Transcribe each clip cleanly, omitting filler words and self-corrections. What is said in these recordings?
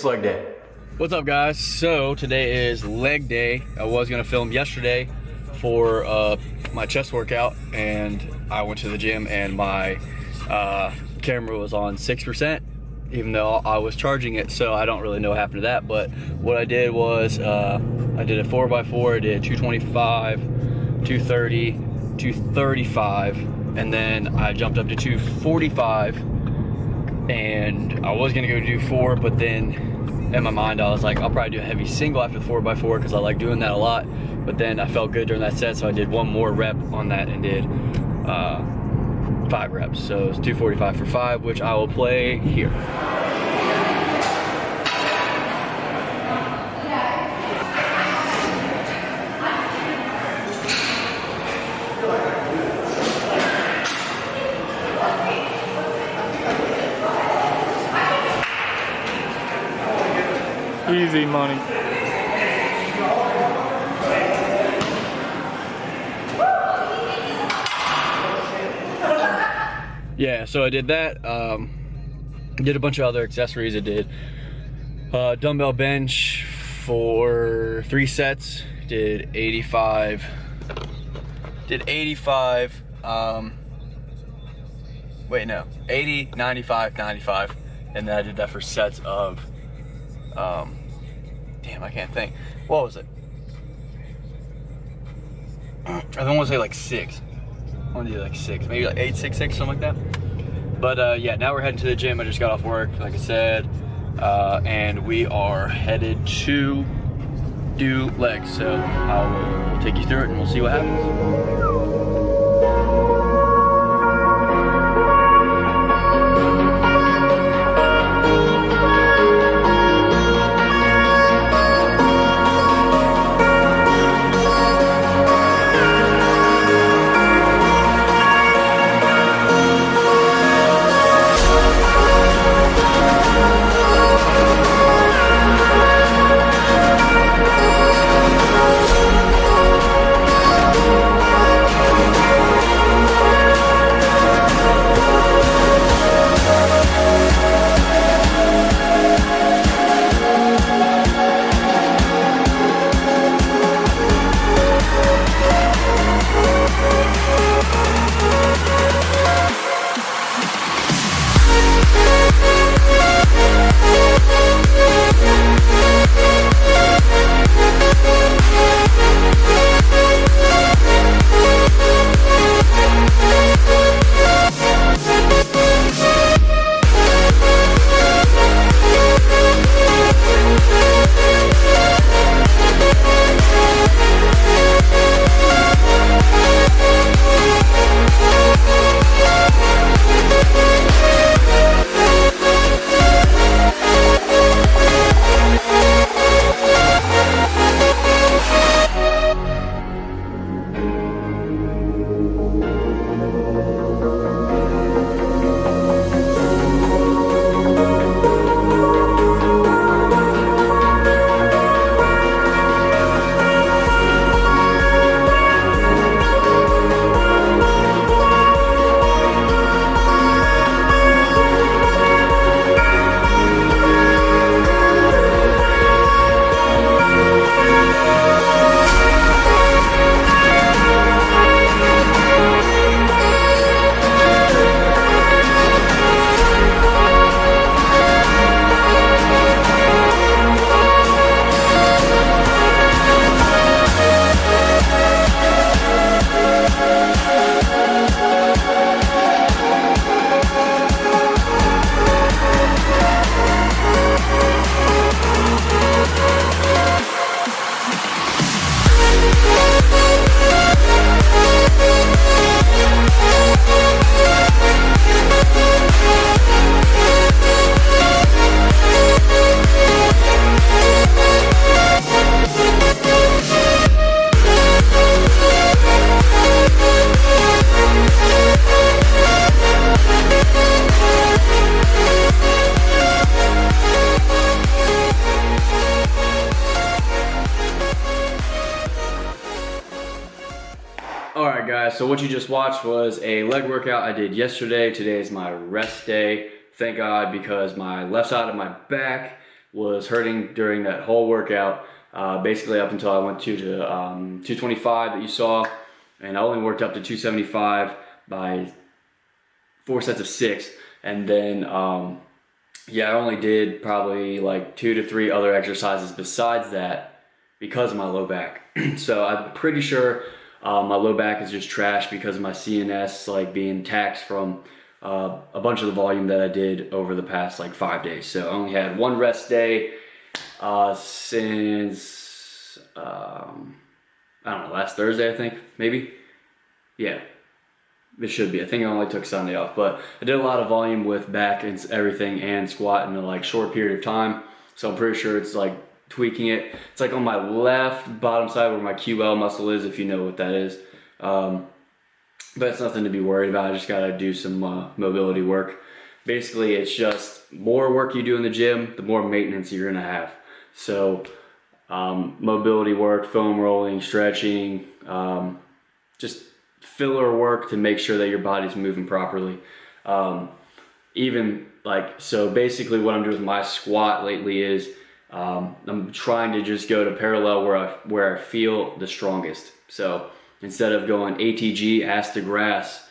It's leg day. What's up, guys? So today is leg day. I was gonna film yesterday for my chest workout, and I went to the gym and my camera was on 6%, even though I was charging it, so I don't really know what happened to that. But what I did was I did a 4x4, I did 225, 230, 235, and then I jumped up to 245, and I was gonna go do 4, but then in my mind I was like, I'll probably do a heavy single after the 4x4 because I like doing that a lot. But then I felt good during that set, so I did one more rep on that and did 5 reps. So it's 245 for 5, which I will play here. Easy money. Yeah, so I did that. Did a bunch of other accessories. I did dumbbell bench for 3 sets. Did 85. Did 85. Wait, no. 80, 95, 95. And then I did that for sets of damn, I can't think. What was it? I don't want to say like 6. I want to do like 6, maybe like 8, 6, 6, something like that. But yeah, now we're heading to the gym. I just got off work, like I said, and we are headed to do legs. So I will take you through it and we'll see what happens. Alright guys, so what you just watched was a leg workout I did yesterday. Today is my rest day. Thank God, because my left side of my back was hurting during that whole workout, basically up until I went to the 225 that you saw, and I only worked up to 275 by 4 sets of 6, and then yeah, I only did probably like 2 to 3 other exercises besides that because of my low back. So I'm pretty sure my low back is just trash because of my CNS like being taxed from a bunch of the volume that I did over the past like 5 days. So I only had one rest day since I don't know, last Thursday I think, maybe. Yeah, it should be. I think I only took Sunday off, but I did a lot of volume with back and everything and squat in a like short period of time. So I'm pretty sure it's like tweaking it. It's like on my left bottom side where my QL muscle is, if you know what that is. But it's nothing to be worried about. I just gotta do some mobility work. Basically, it's just more work you do in the gym, the more maintenance you're gonna have. So mobility work, foam rolling, stretching, just filler work to make sure that your body's moving properly. Even like, so basically what I'm doing with my squat lately is I'm trying to just go to parallel where I feel the strongest. So instead of going ATG, ass to grass,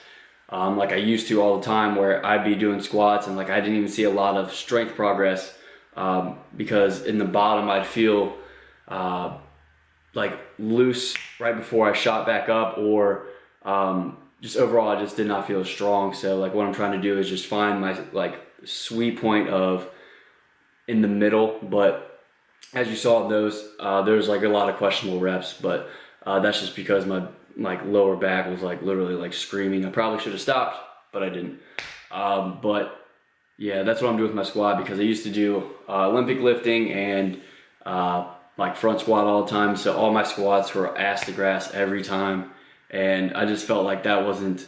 like I used to all the time, where I'd be doing squats and like I didn't even see a lot of strength progress, because in the bottom I'd feel like loose right before I shot back up, or just overall I just did not feel as strong. So like what I'm trying to do is just find my like sweet point of in the middle. But as you saw in those, there's like a lot of questionable reps, but that's just because my like lower back was like literally like screaming. I probably should have stopped, but I didn't. But yeah, that's what I'm doing with my squat, because I used to do Olympic lifting and like front squat all the time. So all my squats were ass to grass every time. And I just felt like that wasn't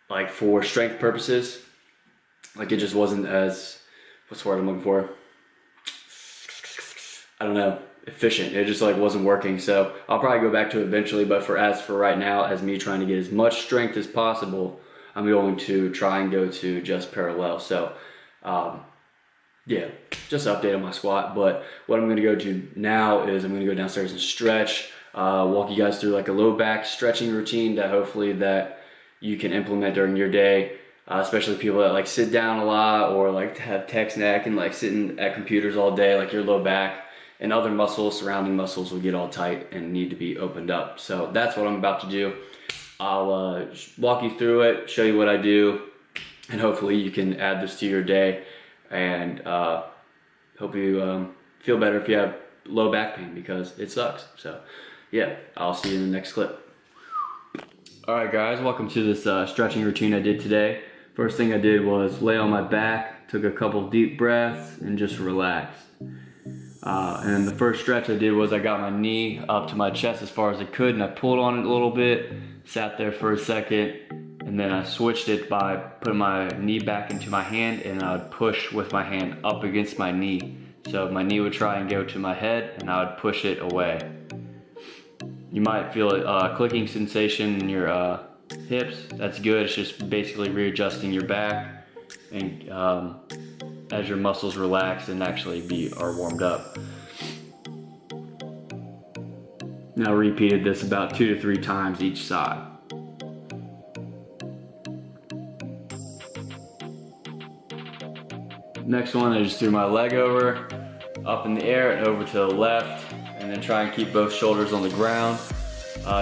like for strength purposes. Like it just wasn't as, what's the word I'm looking for? I don't know, efficient. It just like wasn't working. So I'll probably go back to it eventually, but for right now, as me trying to get as much strength as possible, I'm going to try and go to just parallel. So yeah, just update on my squat. But what I'm gonna go to now is I'm gonna go downstairs and stretch, walk you guys through like a low back stretching routine that hopefully that you can implement during your day, especially people that like sit down a lot or like have text neck and like sitting at computers all day. Like your low back and other muscles, surrounding muscles, will get all tight and need to be opened up. So that's what I'm about to do. I'll walk you through it, show you what I do, and hopefully you can add this to your day, and hope you feel better if you have low back pain, because it sucks. So yeah, I'll see you in the next clip. Alright guys, welcome to this stretching routine I did today. First thing I did was lay on my back, took a couple deep breaths, and just relaxed. And the first stretch I did was I got my knee up to my chest as far as I could, and I pulled on it a little bit, sat there for a second, and then I switched it by putting my knee back into my hand, and I would push with my hand up against my knee. So my knee would try and go to my head, and I would push it away. You might feel a clicking sensation in your hips. That's good. It's just basically readjusting your back, and as your muscles relax and actually are warmed up. Now repeated this about 2 to 3 times each side. Next one, I just threw my leg over, up in the air and over to the left, and then try and keep both shoulders on the ground.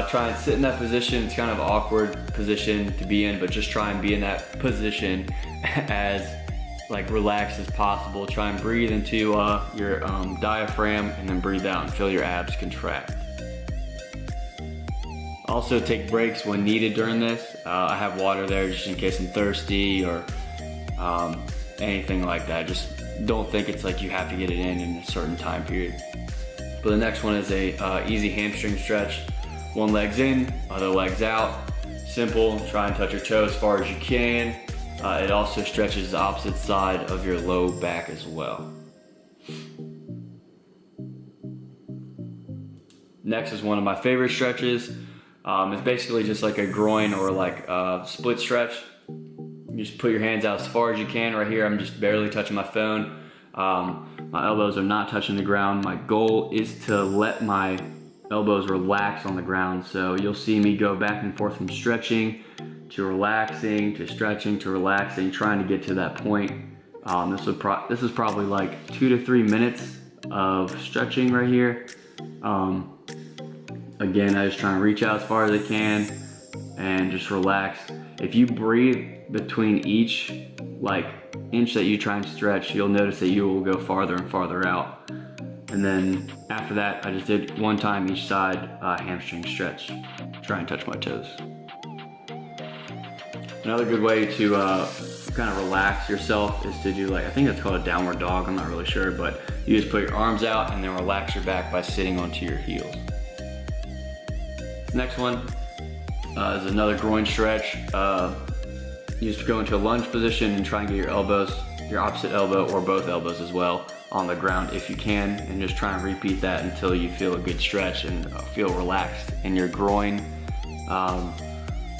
Try and sit in that position. It's kind of an awkward position to be in, but just try and be in that position as like relaxed as possible. Try and breathe into your diaphragm, and then breathe out and feel your abs contract. Also take breaks when needed during this. I have water there just in case I'm thirsty or anything like that. Just don't think it's like you have to get it in a certain time period. But the next one is a easy hamstring stretch. One leg's in, other leg's out. Simple, try and touch your toes as far as you can. It also stretches the opposite side of your low back as well. Next is one of my favorite stretches. It's basically just like a groin or like a split stretch. You just put your hands out as far as you can. Right here, I'm just barely touching my phone. My elbows are not touching the ground. My goal is to let my elbows relax on the ground. So you'll see me go back and forth from stretching to relaxing to stretching to relaxing, trying to get to that point. This is probably like 2 to 3 minutes of stretching right here. Again, I just try and reach out as far as I can and just relax. If you breathe between each inch that you try and stretch, you'll notice that you will go farther and farther out. And then after that, I just did 1 time each side hamstring stretch. Try and touch my toes. Another good way to kind of relax yourself is to do I think that's called a downward dog, I'm not really sure, but you just put your arms out and then relax your back by sitting onto your heels. Next one is another groin stretch. You just go into a lunge position and try and get your elbows, your opposite elbow or both elbows as well, on the ground if you can, and just try and repeat that until you feel a good stretch and feel relaxed in your groin.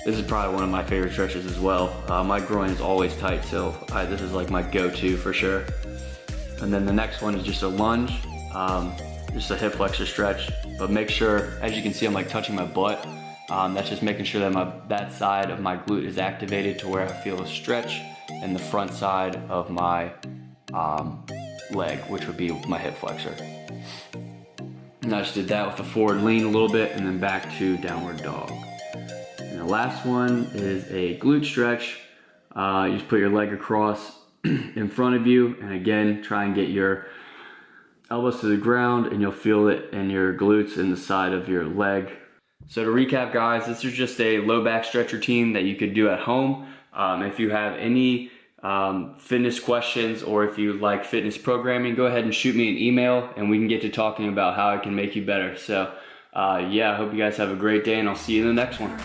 This is probably one of my favorite stretches as well. My groin is always tight, so this is like my go-to for sure. And then the next one is just a lunge, just a hip flexor stretch, but make sure, as you can see, I'm touching my butt. That's just making sure that that side of my glute is activated to where I feel a stretch in the front side of my leg, which would be my hip flexor. And I just did that with a forward lean a little bit and then back to downward dog. And the last one is a glute stretch. You just put your leg across in front of you, and again, try and get your elbows to the ground, and you'll feel it in your glutes in the side of your leg. So to recap, guys, this is just a low back stretch routine that you could do at home. If you have any fitness questions, or if you like fitness programming, go ahead and shoot me an email and we can get to talking about how I can make you better. So yeah, I hope you guys have a great day, and I'll see you in the next one.